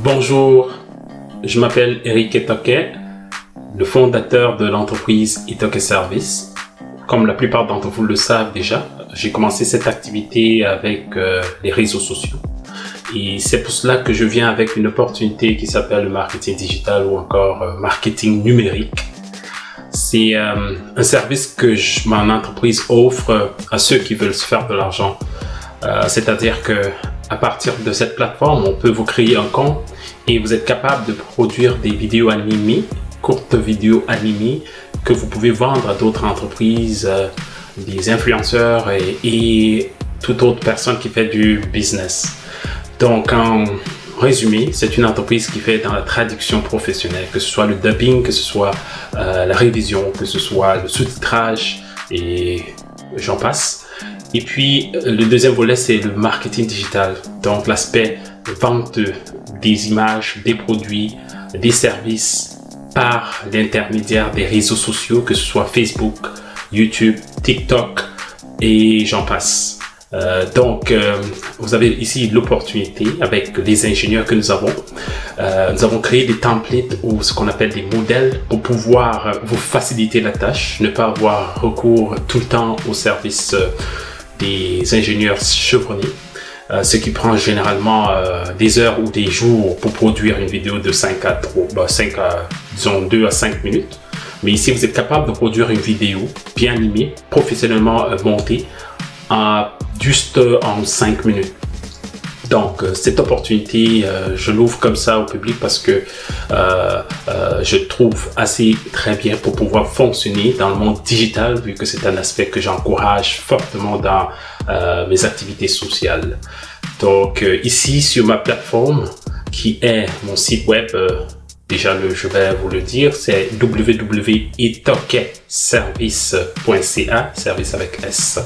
Bonjour, je m'appelle Eric Etoke, le fondateur de l'entreprise Etoke Service. Comme la plupart d'entre vous le savent déjà, j'ai commencé cette activité avec les réseaux sociaux. Et c'est pour cela que je viens avec une opportunité qui s'appelle le marketing digital ou encore marketing numérique. C'est un service que mon entreprise offre à ceux qui veulent se faire de l'argent. C'est-à-dire que à partir de cette plateforme, on peut vous créer un compte et vous êtes capable de produire des vidéos animées, courtes vidéos animées que vous pouvez vendre à d'autres entreprises, des influenceurs et toute autre personne qui fait du business. Donc en résumé, c'est une entreprise qui fait dans la traduction professionnelle, que ce soit le dubbing, que ce soit la révision, que ce soit le sous-titrage et j'en passe. Et puis, le deuxième volet, c'est le marketing digital. Donc, l'aspect vente des images, des produits, des services par l'intermédiaire des réseaux sociaux, que ce soit Facebook, YouTube, TikTok et j'en passe. Donc, vous avez ici l'opportunité avec les ingénieurs que nous avons. Nous avons créé des templates ou ce qu'on appelle des modèles pour pouvoir vous faciliter la tâche, ne pas avoir recours tout le temps au service des ingénieurs chevronnés, ce qui prend généralement des heures ou des jours pour produire une vidéo de 2 à 5 minutes. Mais ici, vous êtes capable de produire une vidéo bien animée, professionnellement montée, juste en 5 minutes. Donc, cette opportunité, je l'ouvre comme ça au public parce que je trouve assez très bien pour pouvoir fonctionner dans le monde digital, vu que c'est un aspect que j'encourage fortement dans mes activités sociales. Donc, ici, sur ma plateforme, qui est mon site web, déjà, je vais vous le dire, c'est www.etokeservice.ca, service avec S.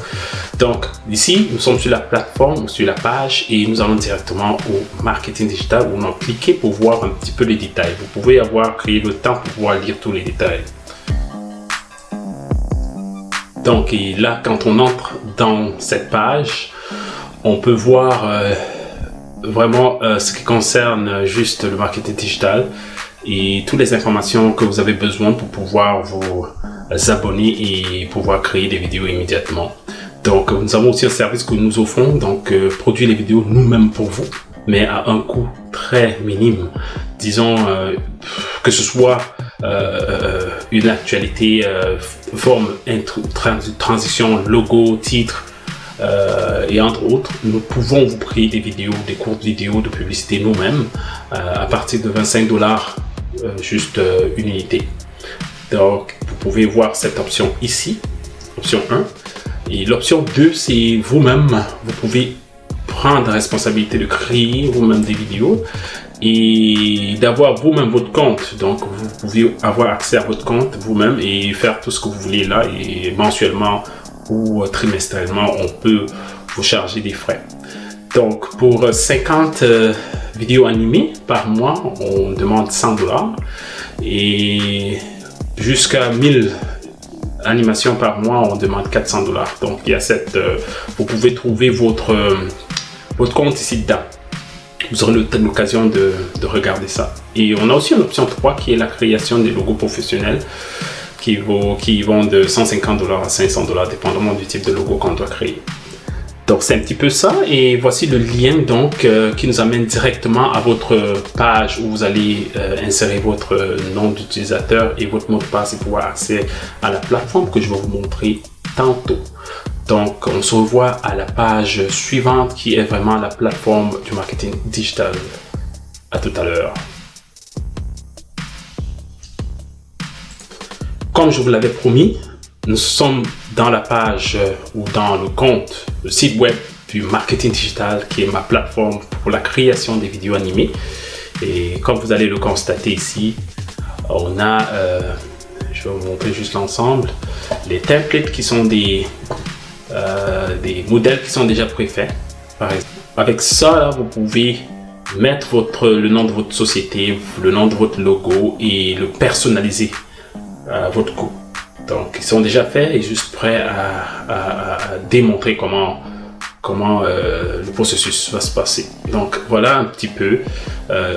Donc, ici, nous sommes sur la plateforme, sur la page, et nous allons directement au marketing digital où on a cliqué pour voir un petit peu les détails. Vous pouvez avoir créé le temps pour pouvoir lire tous les détails. Donc, et là, quand on entre dans cette page, on peut voir vraiment ce qui concerne juste le marketing digital et toutes les informations que vous avez besoin pour pouvoir vous abonner et pouvoir créer des vidéos immédiatement. Donc, nous avons aussi un service que nous offrons, donc produire les vidéos nous-mêmes pour vous, mais à un coût très minime. Disons que ce soit une actualité, forme, transition, logo, titre, et entre autres, nous pouvons vous créer des vidéos, des courtes vidéos de publicité nous-mêmes à partir de $25, juste une unité. Donc, vous pouvez voir cette option ici, option 1. Et l'option 2, c'est vous-même. Vous pouvez prendre la responsabilité de créer vous-même des vidéos et d'avoir vous-même votre compte. Donc, vous pouvez avoir accès à votre compte vous-même et faire tout ce que vous voulez là. Et mensuellement ou trimestriellement, on peut vous charger des frais. Donc, pour 50 vidéos animées par mois, on demande $100 et jusqu'à 1000 animations par mois, on demande $400. Donc, il y a vous pouvez trouver votre compte ici dedans. Vous aurez l'occasion de regarder ça. Et on a aussi une option 3 qui est la création des logos professionnels qui vont de $150 à $500, dépendamment du type de logo qu'on doit créer. Donc, c'est un petit peu ça. Et voici le lien donc qui nous amène directement à votre page où vous allez insérer votre nom d'utilisateur et votre mot de passe et pouvoir accéder à la plateforme que je vais vous montrer tantôt. Donc, on se revoit à la page suivante qui est vraiment la plateforme du marketing digital. À tout à l'heure. Comme je vous l'avais promis, nous sommes dans la page ou dans le compte, le site web du marketing digital qui est ma plateforme pour la création des vidéos animées. Et comme vous allez le constater ici, on a, je vais vous montrer juste l'ensemble, les templates qui sont des modèles qui sont déjà préfaits. Par exemple, avec ça, là, vous pouvez mettre le nom de votre société, le nom de votre logo et le personnaliser à votre goût. Donc, ils sont déjà faits et juste prêts à démontrer comment comment le processus va se passer. Donc voilà un petit peu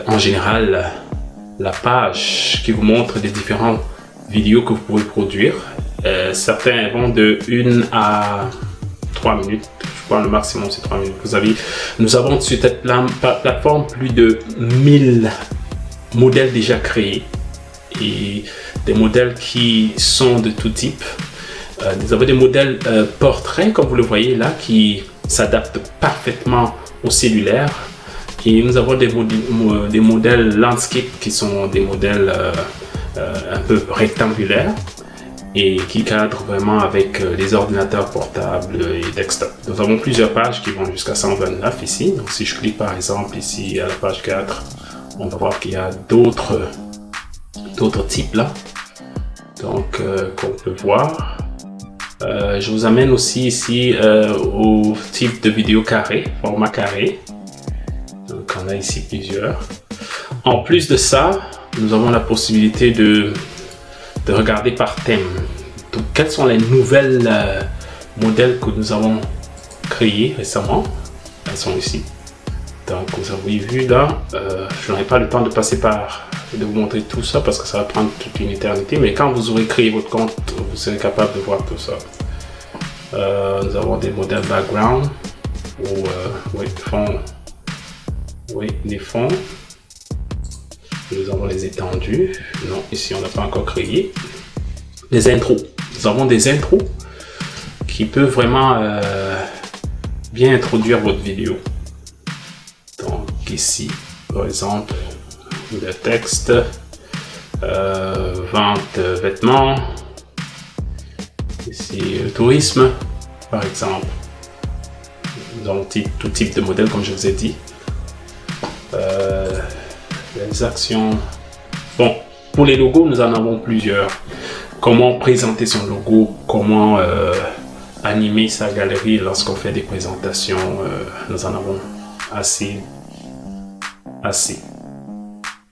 en général la page qui vous montre les différentes vidéos que vous pouvez produire. Certains vont de 1 à 3 minutes. Je crois le maximum c'est 3 minutes. Nous avons sur cette plateforme plus de 1000 modèles déjà créés et des modèles qui sont de tout type. Nous avons des modèles portraits comme vous le voyez là qui s'adaptent parfaitement au cellulaire, et nous avons des modèles landscape qui sont des modèles un peu rectangulaires et qui cadrent vraiment avec les ordinateurs portables et desktop. Nous avons plusieurs pages qui vont jusqu'à 129 ici. Donc si je clique par exemple ici à la page 4, on va voir qu'il y a d'autres types là, donc qu'on peut voir. Je vous amène aussi ici au type de vidéo carré, format carré. Donc on a ici plusieurs. En plus de ça, nous avons la possibilité de regarder par thème. Donc quels sont les nouvelles modèles que nous avons créés récemment? Elles sont ici. Donc vous avez vu là, je n'aurai pas le temps de passer de vous montrer tout ça parce que ça va prendre toute une éternité, mais quand vous aurez créé votre compte, vous serez capable de voir tout ça. Nous avons des modèles background ou les fonds. Nous avons les étendues. Non, ici on n'a pas encore créé. Les intros. Nous avons des intros qui peuvent vraiment bien introduire votre vidéo. Donc ici, par exemple, le texte, vente vêtements, ici le tourisme, par exemple. Nous avons tout type de modèle, comme je vous ai dit. Les actions. Bon, pour les logos, nous en avons plusieurs. Comment présenter son logo, comment animer sa galerie lorsqu'on fait des présentations. Nous en avons assez.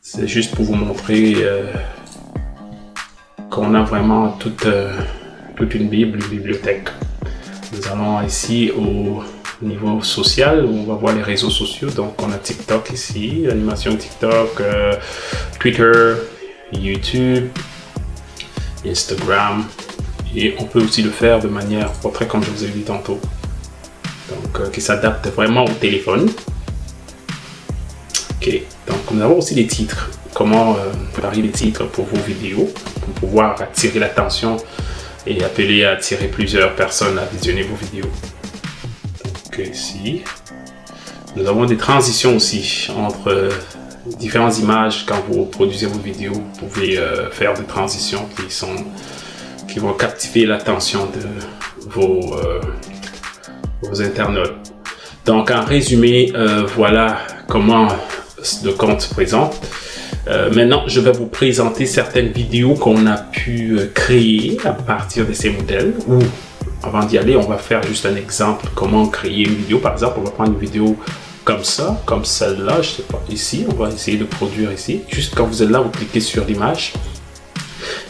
C'est juste pour vous montrer qu'on a vraiment toute une bibliothèque. Nous allons ici au niveau social où on va voir les réseaux sociaux. Donc on a TikTok ici, animation TikTok, Twitter, YouTube, Instagram, et on peut aussi le faire de manière portrait comme je vous ai dit tantôt. Donc qui s'adapte vraiment au téléphone. Ok, donc nous avons aussi des titres. Comment préparer les titres pour vos vidéos, pour pouvoir attirer l'attention et appeler à attirer plusieurs personnes à visionner vos vidéos. Donc ici, nous avons des transitions aussi entre différentes images. Quand vous produisez vos vidéos, vous pouvez faire des transitions qui vont captiver l'attention de vos internautes. Donc en résumé, voilà comment le compte se présente. Maintenant, je vais vous présenter certaines vidéos qu'on a pu créer à partir de ces modèles. Ou avant d'y aller, on va faire juste un exemple comment créer une vidéo. Par exemple, on va prendre une vidéo comme ça, comme celle-là, je sais pas, ici. On va essayer de produire ici. Juste quand vous êtes là, vous cliquez sur l'image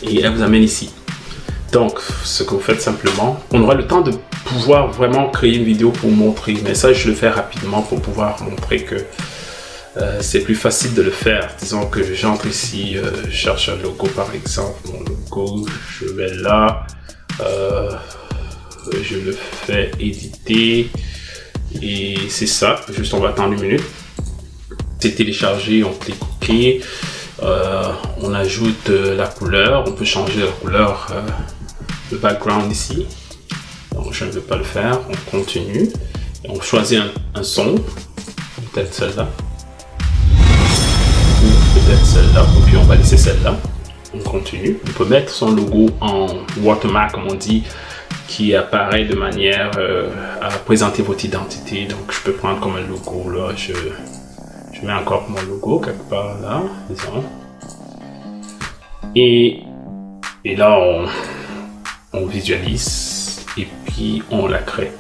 et elle vous amène ici. Donc, ce que vous faites simplement, on aura le temps de pouvoir vraiment créer une vidéo pour montrer. Mais ça, je le fais rapidement pour pouvoir montrer que c'est plus facile de le faire. Disons que j'entre ici, je cherche un logo par exemple, mon logo, je vais là, je le fais éditer et c'est ça, juste on va attendre une minute. C'est téléchargé, on clique OK, on ajoute la couleur, on peut changer la couleur, le background ici. Donc je ne veux pas le faire, on continue, et on choisit un son, peut-être celle-là. Peut-être celle-là, et puis on va laisser celle-là. On continue. On peut mettre son logo en watermark, comme on dit, qui apparaît de manière à présenter votre identité. Donc je peux prendre comme un logo là. Je mets encore mon logo quelque part là, disons. Et là on visualise et puis on la crée.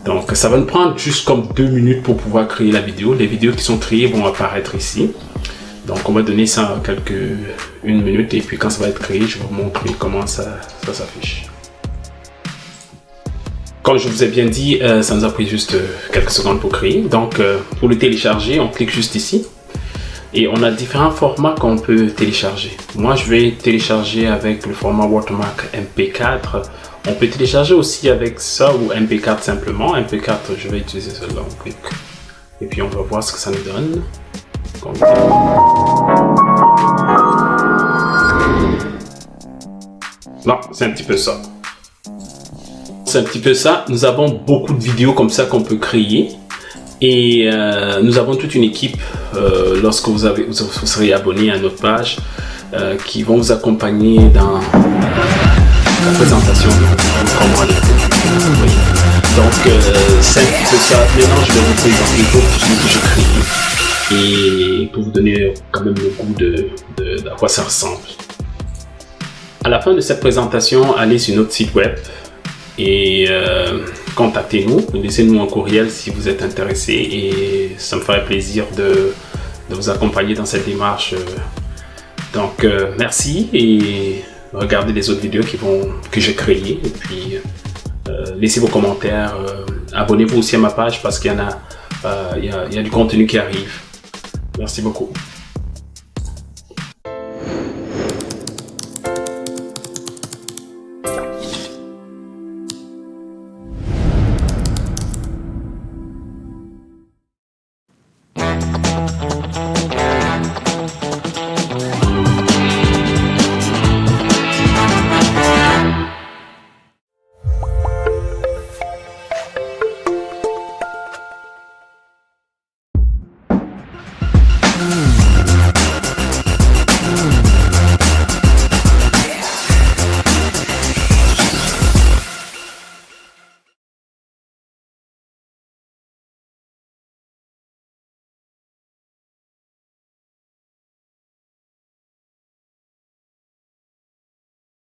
Donc ça va nous prendre juste comme 2 minutes pour pouvoir créer la vidéo. Les vidéos qui sont créées vont apparaître ici. Donc on va donner ça une minute et puis quand ça va être créé, je vais vous montrer comment ça s'affiche. Comme je vous ai bien dit, ça nous a pris juste quelques secondes pour créer. Donc, pour le télécharger, on clique juste ici. Et on a différents formats qu'on peut télécharger. Moi, je vais télécharger avec le format Watermark MP4. On peut télécharger aussi avec ça ou MP4 simplement. MP4, je vais utiliser celle-là. On clique. Et puis, on va voir ce que ça nous donne. Non, c'est un petit peu ça. C'est un petit peu ça. Nous avons beaucoup de vidéos comme ça qu'on peut créer. Et nous avons toute une équipe lorsque vous serez abonné à notre page qui vont vous accompagner dans la présentation de comment aller. Donc c'est un petit peu ça. Maintenant je vais vous présenter d'autres vidéos que j'ai créées et pour vous donner quand même le goût à quoi ça ressemble. À la fin de cette présentation, allez sur notre site web et contactez-nous, laissez-nous un courriel si vous êtes intéressé et ça me ferait plaisir de vous accompagner dans cette démarche. Donc merci et regardez les autres vidéos que j'ai créées et puis laissez vos commentaires, abonnez-vous aussi à ma page parce qu'il y en a, il y a du contenu qui arrive. Merci beaucoup.